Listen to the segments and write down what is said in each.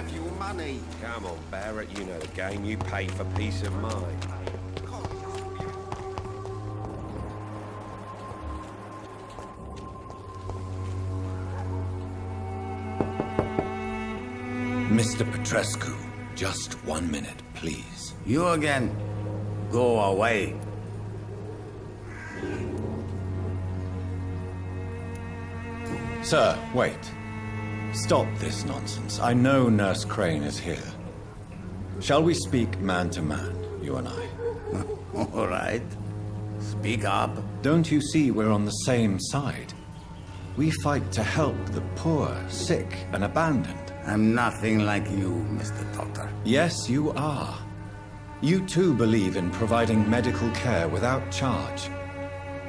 have you money. Come on, Barrett, you know the game. You pay for peace of mind. Mr. Petrescu, just 1 minute, please. You again? Go away. Sir, wait. Stop this nonsense. I know Nurse Crane is here. Shall we speak man to man, you and I? All right. Speak up. Don't you see we're on the same side? We fight to help the poor, sick, and abandoned. I'm nothing like you, Mr. Doctor. Yes, you are. You too believe in providing medical care without charge.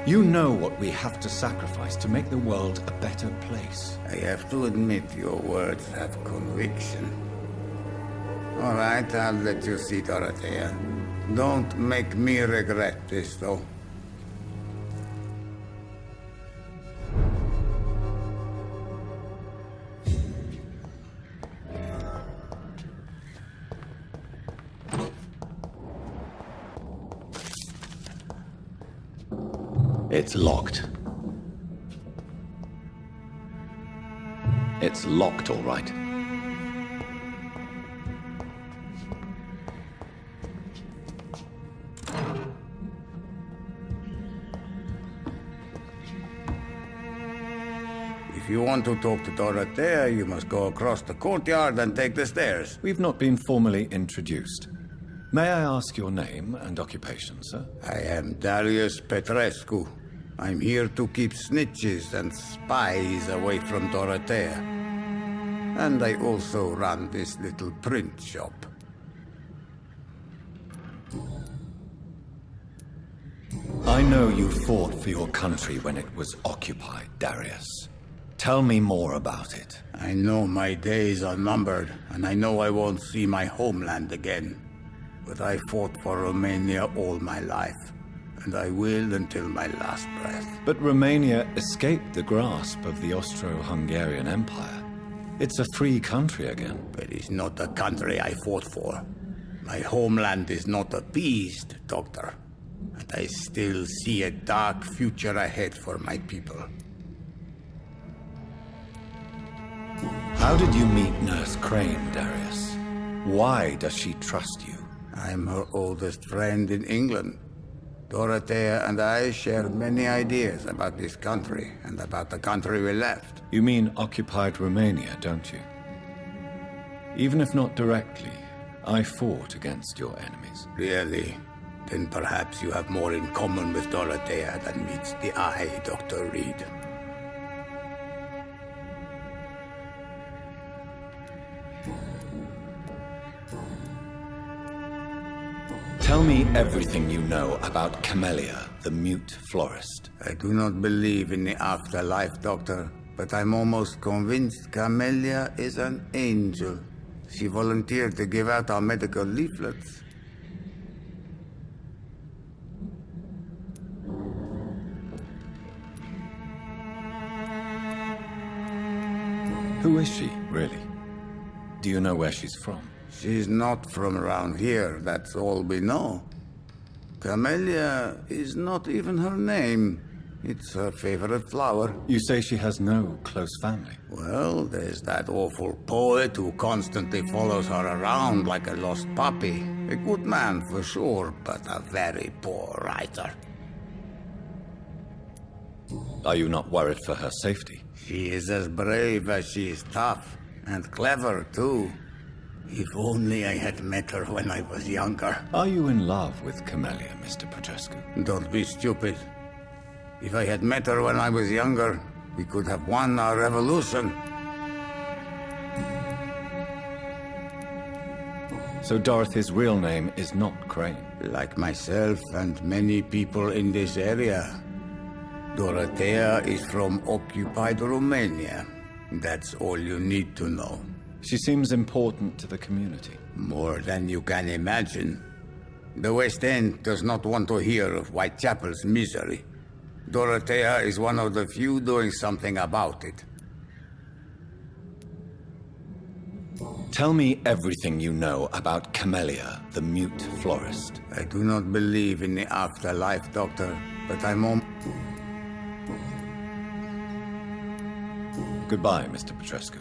You know what we have to sacrifice to make the world a better place. I have to admit your words have conviction. All right, I'll let you see, Dorothea. Don't make me regret this, though. It's locked. It's locked, all right. If you want to talk to Dorothea, you must go across the courtyard and take the stairs. We've not been formally introduced. May I ask your name and occupation, sir? I am Darius Petrescu. I'm here to keep snitches and spies away from Dorothea. And I also run this little print shop. I know you fought for your country when it was occupied, Darius. Tell me more about it. I know my days are numbered, and I know I won't see my homeland again. But I fought for Romania all my life, and I will until my last breath. But Romania escaped the grasp of the Austro-Hungarian Empire. It's a free country again. But it's not the country I fought for. My homeland is not appeased, Doctor. And I still see a dark future ahead for my people. How did you meet Nurse Crane, Darius? Why does she trust you? I'm her oldest friend in England. Dorothea and I share many ideas about this country and about the country we left. You mean occupied Romania, don't you? Even if not directly, I fought against your enemies. Really? Then perhaps you have more in common with Dorothea than meets the eye, Dr. Reed. Tell me everything you know about Camellia, the mute florist. I do not believe in the afterlife, Doctor, but I'm almost convinced Camellia is an angel. She volunteered to give out our medical leaflets. Who is she, really? Do you know where she's from? She's not from around here, that's all we know. Camellia is not even her name. It's her favorite flower. You say she has no close family. Well, there's that awful poet who constantly follows her around like a lost puppy. A good man for sure, but a very poor writer. Are you not worried for her safety? She is as brave as she is tough, and clever too. If only I had met her when I was younger. Are you in love with Camellia, Mr. Petrescu? Don't be stupid. If I had met her when I was younger, we could have won our revolution. So Dorothy's real name is not Crane? Like myself and many people in this area. Dorothea is from occupied Romania. That's all you need to know. She seems important to the community. More than you can imagine. The West End does not want to hear of Whitechapel's misery. Dorothea is one of the few doing something about it. Tell me everything you know about Camellia, the mute florist. I do not believe in the afterlife, Doctor, but I'm on... Goodbye, Mr. Petrescu.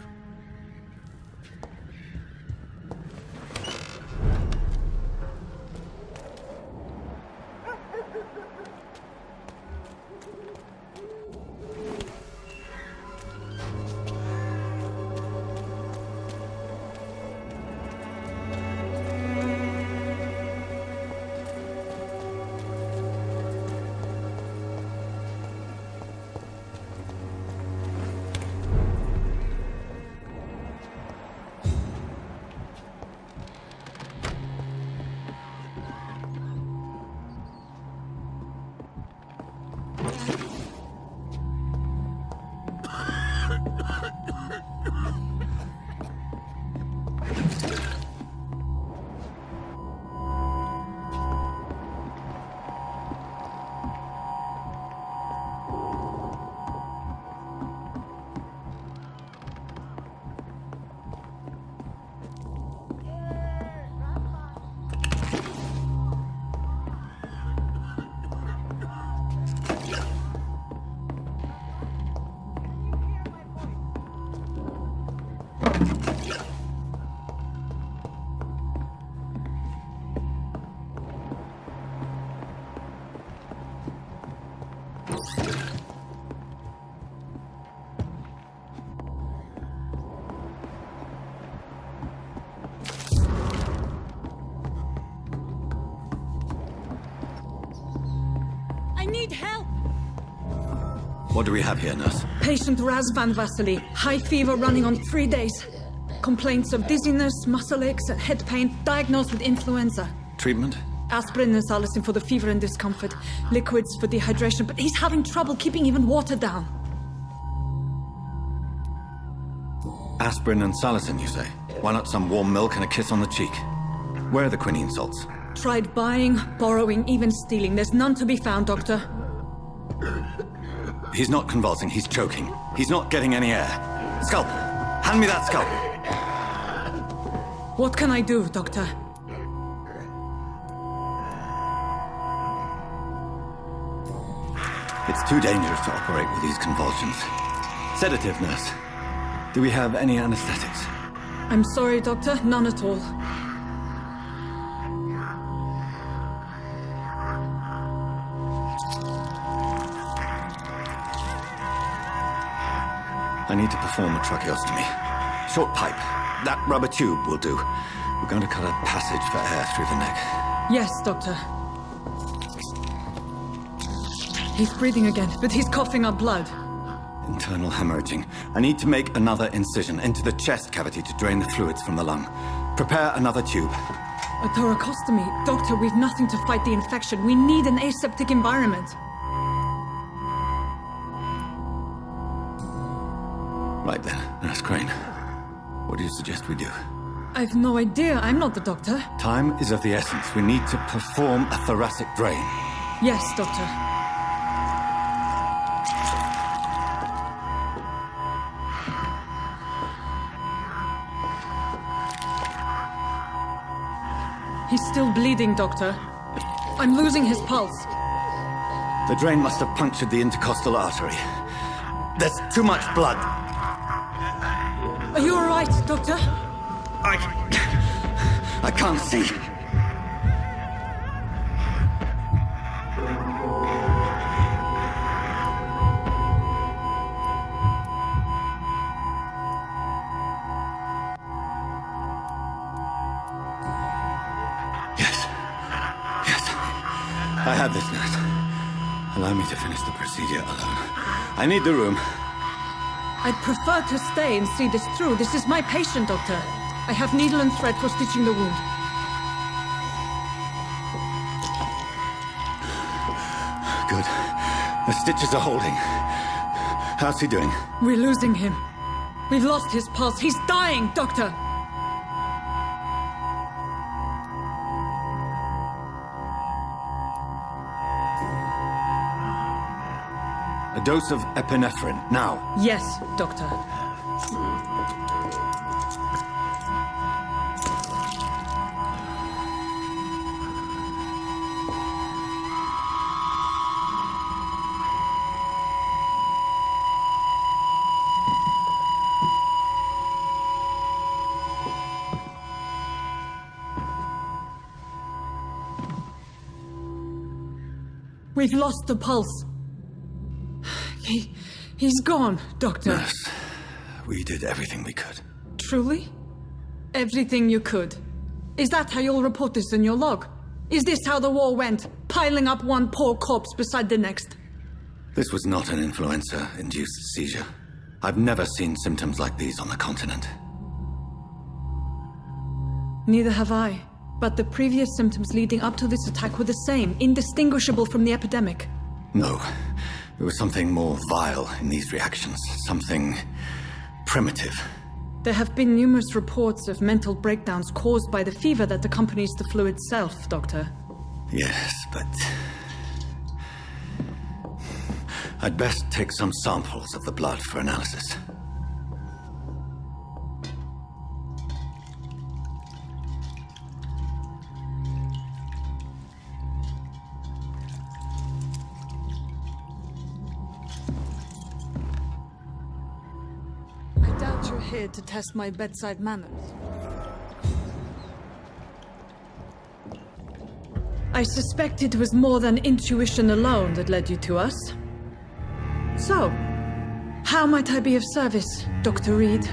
I need help! What do we have here, nurse? Patient Raz Van Vasily. High fever running on 3 days. Complaints of dizziness, muscle aches, and head pain. Diagnosed with influenza. Treatment? Aspirin and salicin for the fever and discomfort. Liquids for dehydration, but he's having trouble keeping even water down. Aspirin and salicin, you say? Why not some warm milk and a kiss on the cheek? Where are the quinine salts? Tried buying, borrowing, even stealing. There's none to be found, Doctor. He's not convulsing, he's choking. He's not getting any air. Scalpel! Hand me that scalpel! What can I do, Doctor? It's too dangerous to operate with these convulsions. Sedative, nurse. Do we have any anesthetics? I'm sorry, Doctor. None at all. I need to perform a tracheostomy. Short pipe. That rubber tube will do. We're going to cut a passage for air through the neck. Yes, Doctor. He's breathing again, but he's coughing up blood. Internal hemorrhaging. I need to make another incision into the chest cavity to drain the fluids from the lung. Prepare another tube. A thoracostomy. Doctor, we've nothing to fight the infection. We need an aseptic environment. Right then, Nurse Crane. What do you suggest we do? I've no idea. I'm not the doctor. Time is of the essence. We need to perform a thoracic drain. Yes, Doctor. He's still bleeding, Doctor. I'm losing his pulse. The drain must have punctured the intercostal artery. There's too much blood. Are you all right, Doctor? I can't see. Yes. I have this, nurse. Allow me to finish the procedure alone. I need the room. I'd prefer to stay and see this through. This is my patient, Doctor. I have needle and thread for stitching the wound. Good. The stitches are holding. How's he doing? We're losing him. We've lost his pulse. He's dying, Doctor! A dose of epinephrine, now. Yes, Doctor. We've lost the pulse. He's gone, Doctor. Yes. We did everything we could. Truly? Everything you could. Is that how you'll report this in your log? Is this how the war went? Piling up one poor corpse beside the next? This was not an influenza-induced seizure. I've never seen symptoms like these on the continent. Neither have I. But the previous symptoms leading up to this attack were the same, indistinguishable from the epidemic. No. There was something more vile in these reactions. Something primitive. There have been numerous reports of mental breakdowns caused by the fever that accompanies the flu itself, Doctor. Yes, but... I'd best take some samples of the blood for analysis. I doubt you're here to test my bedside manners. I suspect it was more than intuition alone that led you to us. So, how might I be of service, Dr. Reed?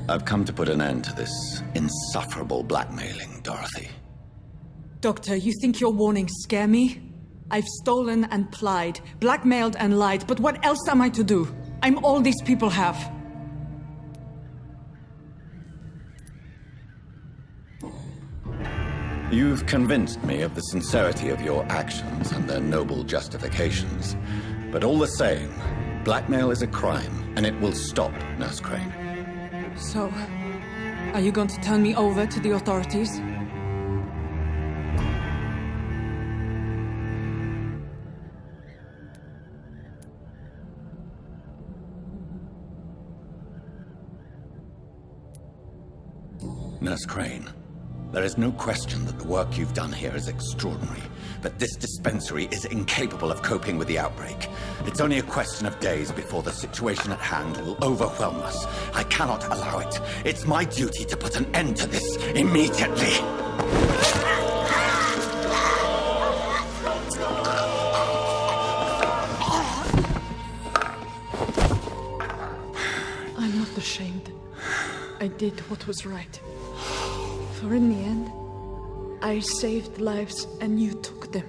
I've come to put an end to this insufferable blackmailing, Dorothy. Doctor, you think your warnings scare me? I've stolen and plied, blackmailed and lied, but what else am I to do? I'm all these people have. You've convinced me of the sincerity of your actions and their noble justifications. But all the same, blackmail is a crime, and it will stop, Nurse Crane. So, are you going to turn me over to the authorities? Nurse Crane, there is no question that the work you've done here is extraordinary, but this dispensary is incapable of coping with the outbreak. It's only a question of days before the situation at hand will overwhelm us. I cannot allow it. It's my duty to put an end to this immediately. I'm not ashamed. I did what was right. For in the end, I saved lives and you took them.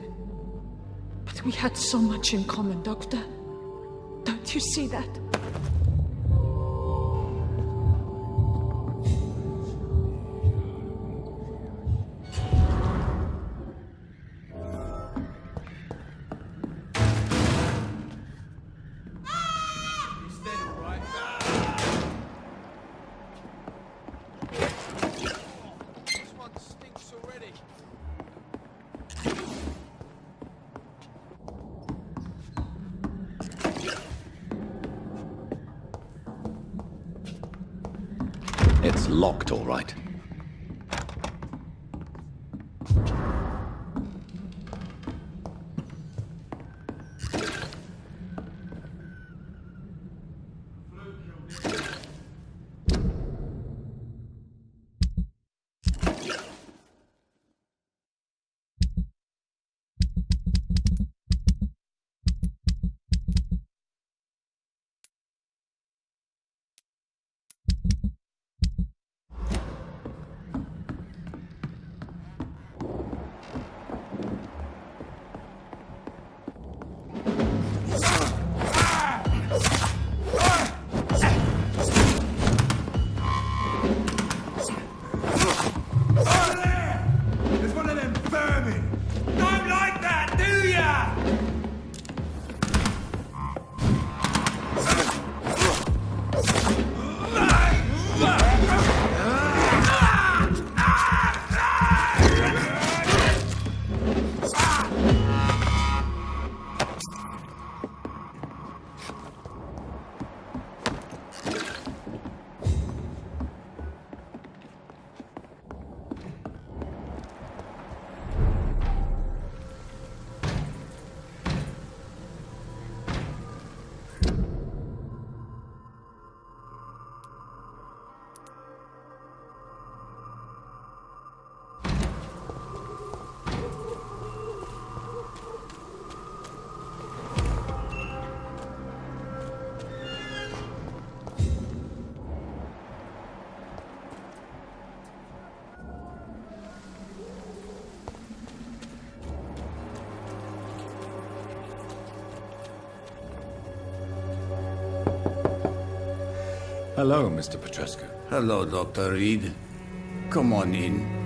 But we had so much in common, Doctor. Don't you see that? It's locked, all right. Hello, Mr. Petrescu. Hello, Dr. Reed. Come on in.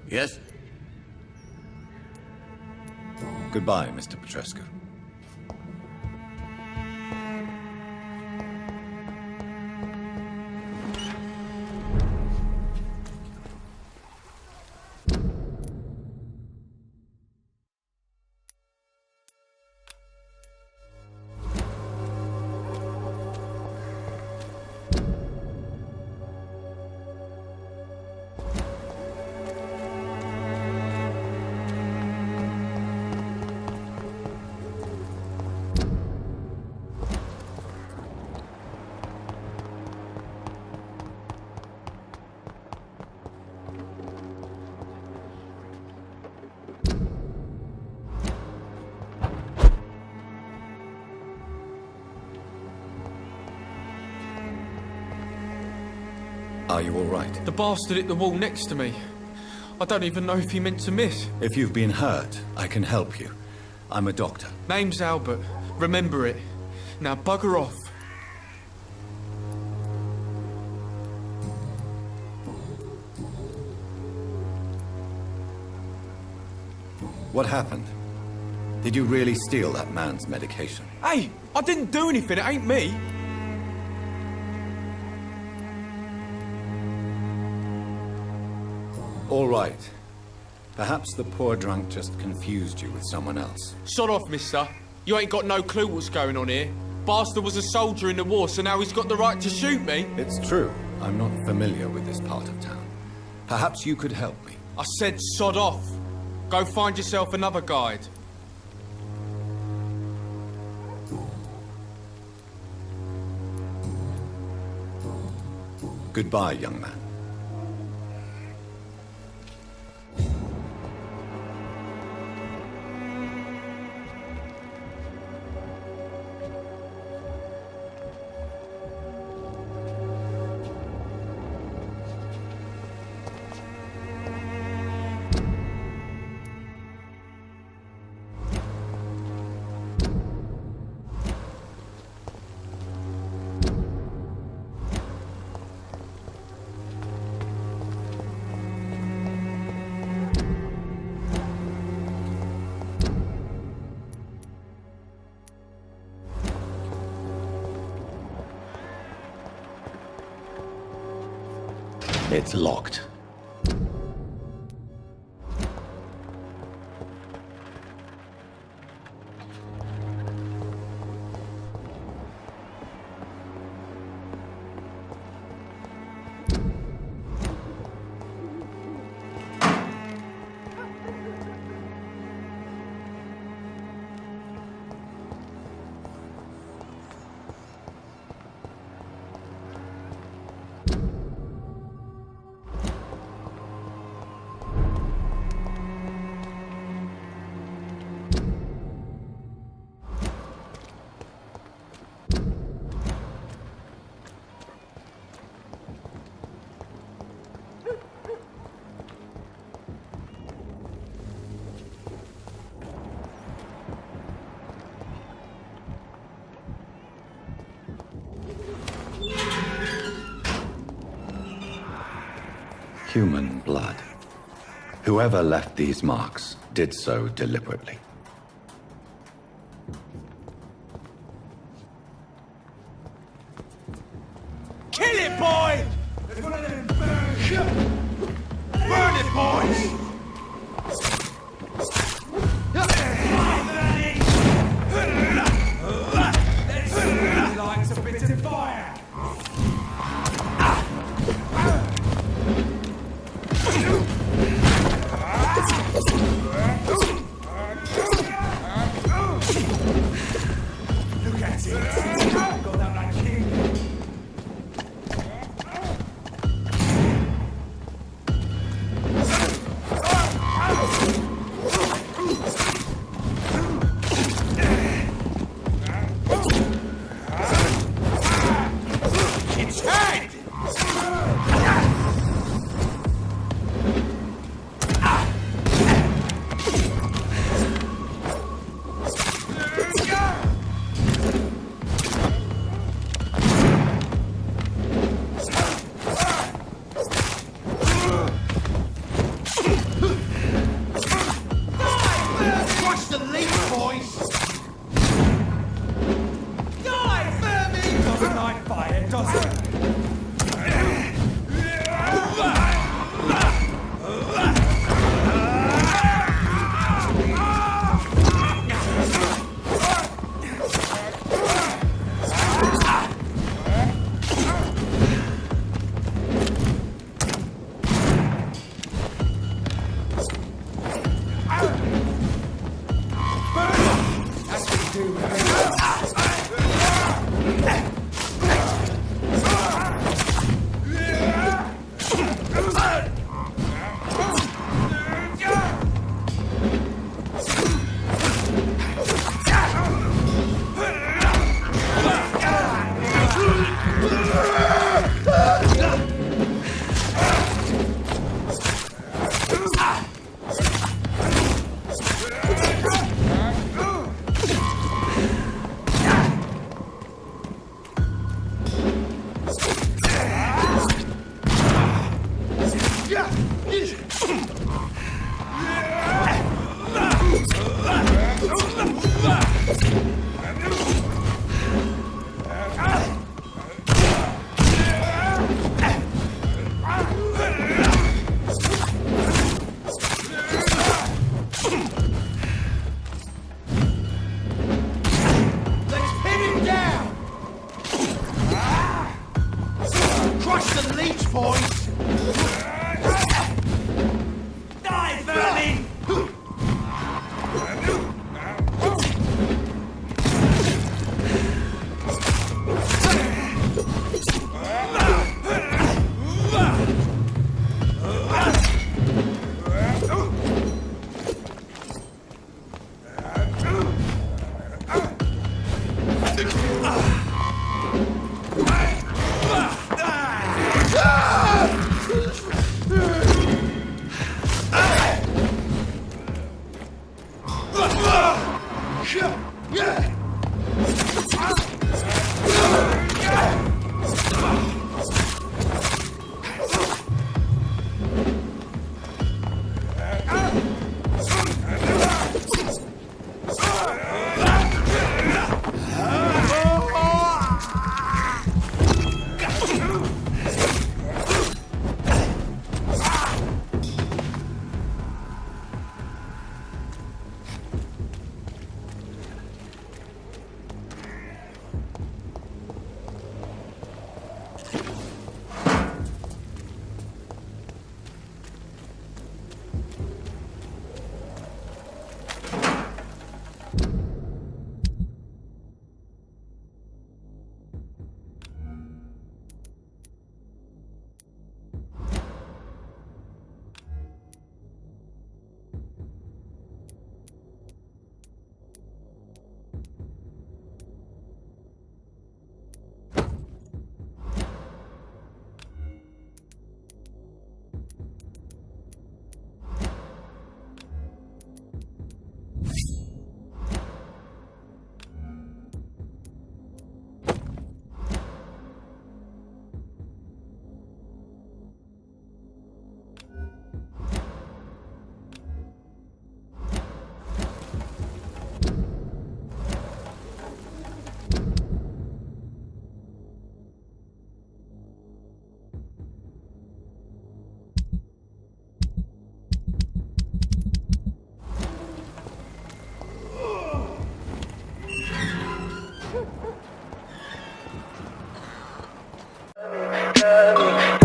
Yes? Goodbye, Mr. Petrescu. Are you all right? The bastard hit the wall next to me. I don't even know if he meant to miss. If you've been hurt, I can help you. I'm a doctor. Name's Albert. Remember it. Now bugger off. What happened? Did you really steal that man's medication? Hey, I didn't do anything. It ain't me. All right. Perhaps the poor drunk just confused you with someone else. Shut off, mister. You ain't got no clue what's going on here. Bastard was a soldier in the war, so now he's got the right to shoot me. It's true. I'm not familiar with this part of town. Perhaps you could help me. I said sod off. Go find yourself another guide. Goodbye, young man. It's locked. Human blood. Whoever left these marks did so deliberately. Kill it, boy! Burn it, boys! Likes a bit of fire!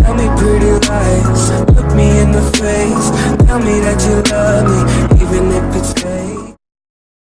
Tell me pretty lies, look me in the face. Tell me that you love me, even if it's fake.